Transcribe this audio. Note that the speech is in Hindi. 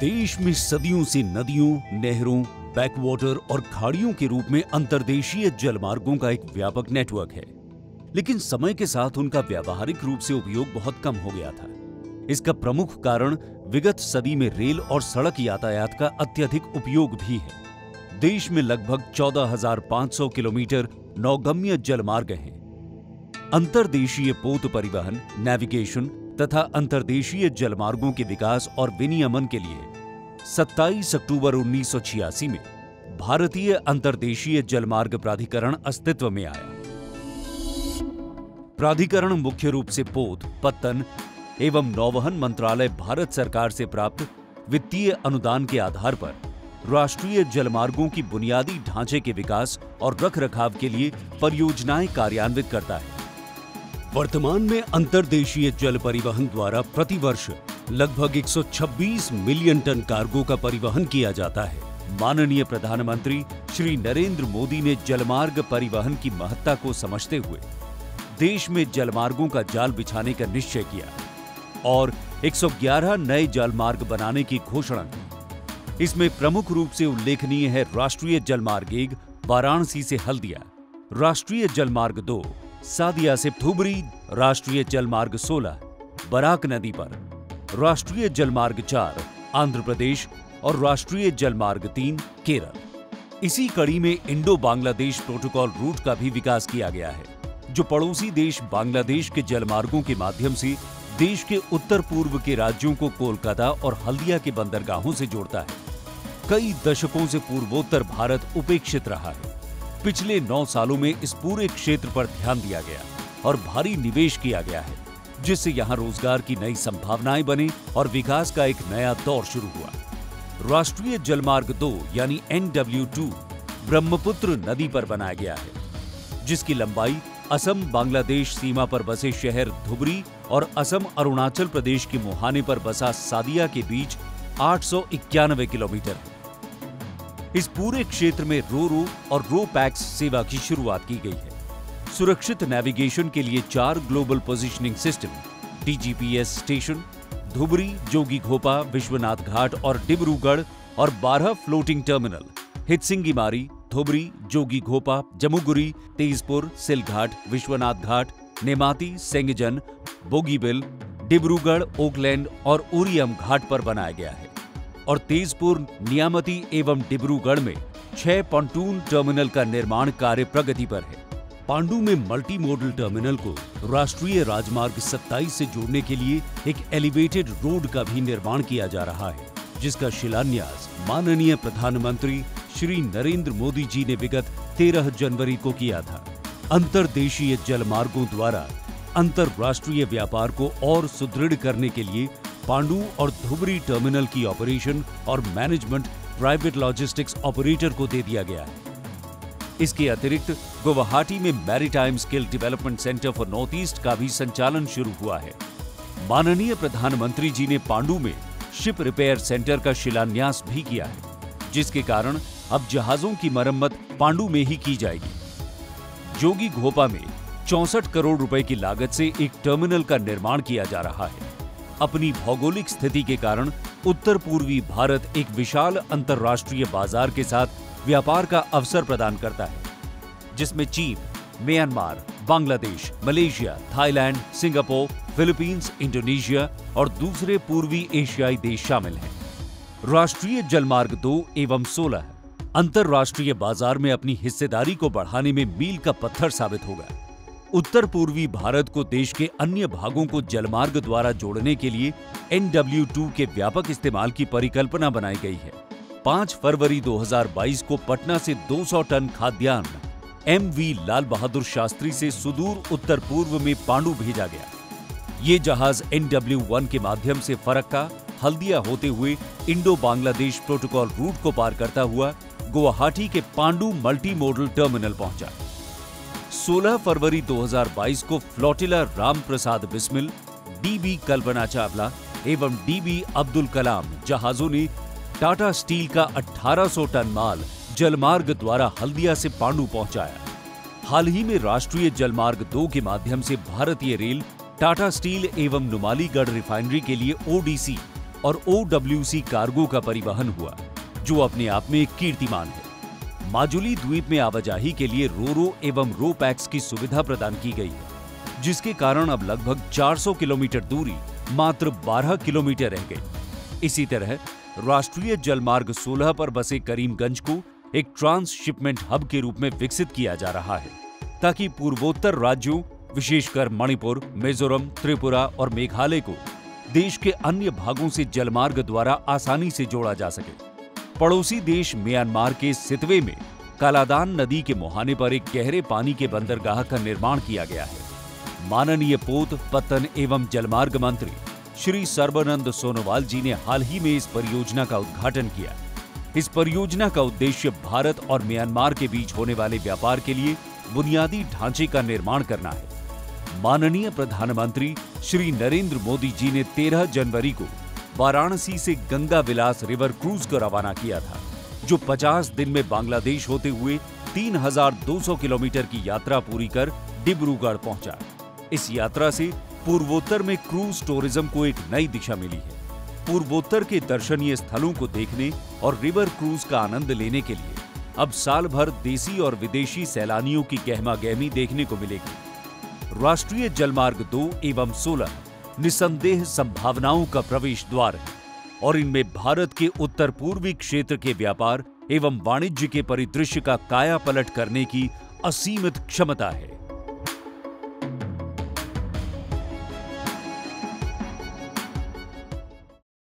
देश में सदियों से नदियों, नहरों, बैकवाटर और खाड़ियों के रूप में अंतर्देशीय जलमार्गों का एक व्यापक नेटवर्क है, लेकिन समय के साथ उनका व्यावहारिक रूप से उपयोग बहुत कम हो गया था। इसका प्रमुख कारण विगत सदी में रेल और सड़क यातायात का अत्यधिक उपयोग भी है। देश में लगभग 14,500 किलोमीटर नौगम्य जलमार्ग हैं। अंतर्देशीय पोत परिवहन, नेविगेशन तथा अंतर्देशीय जलमार्गों के विकास और विनियमन के लिए 27 अक्टूबर 1986 में भारतीय अंतर्देशीय जलमार्ग प्राधिकरण अस्तित्व में आया। प्राधिकरण मुख्य रूप से पोत, पत्तन एवं नौवहन मंत्रालय भारत सरकार से प्राप्त वित्तीय अनुदान के आधार पर राष्ट्रीय जलमार्गों की बुनियादी ढांचे के विकास और रखरखाव के लिए परियोजनाएं कार्यान्वित करता है। वर्तमान में अंतर्देशीय जल परिवहन द्वारा प्रतिवर्ष लगभग 126 मिलियन टन कार्गो का परिवहन किया जाता है। माननीय प्रधानमंत्री श्री नरेंद्र मोदी ने जलमार्ग परिवहन की महत्ता को समझते हुए देश में जलमार्गों का जाल बिछाने का निश्चय किया और 111 नए जलमार्ग बनाने की घोषणा की। इसमें प्रमुख रूप से उल्लेखनीय है राष्ट्रीय जलमार्ग 1 वाराणसी से हल्दिया, राष्ट्रीय जलमार्ग 2 सादिया से धुबरी, राष्ट्रीय जलमार्ग 16 बराक नदी पर, राष्ट्रीय जलमार्ग 4 आंध्र प्रदेश और राष्ट्रीय जलमार्ग 3 केरल। इसी कड़ी में इंडो बांग्लादेश प्रोटोकॉल रूट का भी विकास किया गया है, जो पड़ोसी देश बांग्लादेश के जलमार्गों के माध्यम से देश के उत्तर पूर्व के राज्यों को कोलकाता और हल्दिया के बंदरगाहों से जोड़ता है। कई दशकों से पूर्वोत्तर भारत उपेक्षित रहा है। पिछले 9 सालों में इस पूरे क्षेत्र पर ध्यान दिया गया और भारी निवेश किया गया है, जिससे यहाँ रोजगार की नई संभावनाएं बनी और विकास का एक नया दौर शुरू हुआ। राष्ट्रीय जलमार्ग 2 यानी NW2 ब्रह्मपुत्र नदी पर बनाया गया है, जिसकी लंबाई असम बांग्लादेश सीमा पर बसे शहर धुबरी और असम अरुणाचल प्रदेश के मुहाने पर बसा सादिया के बीच 891 किलोमीटर है। इस पूरे क्षेत्र में रो और रो पैक्स सेवा की शुरुआत की गई है। सुरक्षित नेविगेशन के लिए 4 global positioning system DGPS station Dhubri, Jogighopa, Vishwanath Ghat और डिब्रूगढ़ और 12 फ्लोटिंग टर्मिनल हितसिंगीमारी, धुबरी, जोगीघोपा, जमुगुरी, तेजपुर, सिलघाट, विश्वनाथ घाट, नेमाती, सेंगजन, बोगीबिल, डिब्रूगढ़, ओकलैंड और उरियम घाट पर बनाया गया है और तेजपुर, नियामती एवं डिब्रूगढ़ में 6 पॉन्टून टर्मिनल का निर्माण कार्य प्रगति पर है। पांडु में मल्टी मॉडल टर्मिनल को राष्ट्रीय राजमार्ग 27 से जोड़ने के लिए एक एलिवेटेड रोड का भी निर्माण किया जा रहा है, जिसका शिलान्यास माननीय प्रधानमंत्री श्री नरेंद्र मोदी जी ने विगत 13 जनवरी को किया था। अंतर्देशीय जलमार्गों द्वारा अंतरराष्ट्रीय व्यापार को और सुदृढ़ करने के लिए पांडु और धुबरी टर्मिनल की ऑपरेशन और मैनेजमेंट प्राइवेट लॉजिस्टिक्स ऑपरेटर को दे दिया गया है। इसके अतिरिक्त गुवाहाटी में maritime skill development centre for north east का भी संचालन शुरू हुआ है। माननीय प्रधानमंत्री जी ने पांडु में शिप रिपेयर सेंटर का शिलान्यास भी किया है, जिसके कारण अब जहाजों की मरम्मत पांडु में ही की जाएगी। जोगीघोपा में 64 करोड़ रुपए की लागत से एक टर्मिनल का निर्माण किया जा रहा है। अपनी भौगोलिक स्थिति के कारण उत्तर पूर्वी भारत एक विशाल अंतर्राष्ट्रीय बाजार के साथ व्यापार का अवसर प्रदान करता है, जिसमें चीन, Myanmar, Bangladesh, Malaysia, Thailand, Singapore, Philippines, Indonesia और दूसरे पूर्वी एशियाई देश शामिल हैं। राष्ट्रीय जलमार्ग 2 एवं 16 अंतर्राष्ट्रीय बाजार में अपनी हिस्सेदारी को बढ़ाने में मील का पत्थर साबित होगा। उत्तर पूर्वी भारत को देश के अन्य भागों को जलमार्ग द्वारा जोड़ने के लिए NW2 के व्यापक इस्तेमाल की परिकल्पना बनाई गई है। 5 फरवरी 2022 को पटना से 200 टन खाद्यान्न MV लाल बहादुर शास्त्री से सुदूर उत्तर पूर्व में पांडु भेजा गया। ये जहाज NW1 के माध्यम से फरक्का, हल्दिया होते हुए इंडो बांग्लादेश प्रोटोकॉल रूट को पार करता हुआ गुवाहाटी के पांडु मल्टी मॉडल टर्मिनल पहुंचा। 16 फरवरी 2022 को फ्लोटिला राम प्रसाद बिस्मिल, DB कल्पना चावला एवं DB अब्दुल कलाम जहाजों ने टाटा स्टील का 1800 टन माल जलमार्ग द्वारा हल्दिया से पांडु पहुंचाया। हाल ही में राष्ट्रीय जलमार्ग 2 के माध्यम से भारतीय रेल टाटा स्टील एवं नुमालीगढ़ रिफाइनरी के लिए ODC और OWC कार्गो का परिवहन हुआ, जो अपने आप में एक कीर्तिमान है। माजुली द्वीप में आवाजाही के लिए रोरो एवं रो पैक्स की सुविधा प्रदान की गई है, जिसके कारण अब लगभग 400 किलोमीटर दूरी मात्र 12 किलोमीटर रह गई। इसी तरह राष्ट्रीय जलमार्ग 16 पर बसे करीमगंज को एक ट्रांसशिपमेंट हब के रूप में विकसित किया जा रहा है, ताकि पूर्वोत्तर राज्यों विशेषकर मणिपुर, मिजोरम, त्रिपुरा और मेघालय को देश के अन्य भागों से जलमार्ग द्वारा आसानी से जोड़ा जा सके। पड़ोसी देश म्यांमार के सितवे में कालादान नदी के मुहाने पर एक गहरे पानी के बंदरगाह का निर्माण किया गया है। माननीय पोत, पत्तन एवं जलमार्ग मंत्री श्री सर्बानंद सोनोवाल जी ने हाल ही में इस परियोजना का उद्घाटन किया। इस परियोजना का उद्देश्य भारत और म्यांमार के बीच होने वाले व्यापार के लिए बुनियादी ढांचे का निर्माण करना है। माननीय प्रधानमंत्री श्री नरेंद्र मोदी जी ने 13 जनवरी को वाराणसी से गंगा विलास रिवर क्रूज को रवाना किया था, जो 50 दिन में बांग्लादेश होते हुए 3200 किलोमीटर की यात्रा पूरी कर डिब्रूगढ़ पहुंचा। इस यात्रा से पूर्वोत्तर में क्रूज टूरिज्म को एक नई दिशा मिली है। पूर्वोत्तर के दर्शनीय स्थलों को देखने और रिवर क्रूज का आनंद लेने के लिए अब साल भर देसी और विदेशी सैलानियों की गहमागहमी देखने को मिलेगी। राष्ट्रीय जलमार्ग 2 एवं 16 निसंदेह संभावनाओं का प्रवेश द्वार है और इनमें भारत के उत्तर पूर्वी क्षेत्र के व्यापार एवं वाणिज्य के परिदृश्य का कायापलट करने की असीमित क्षमता है।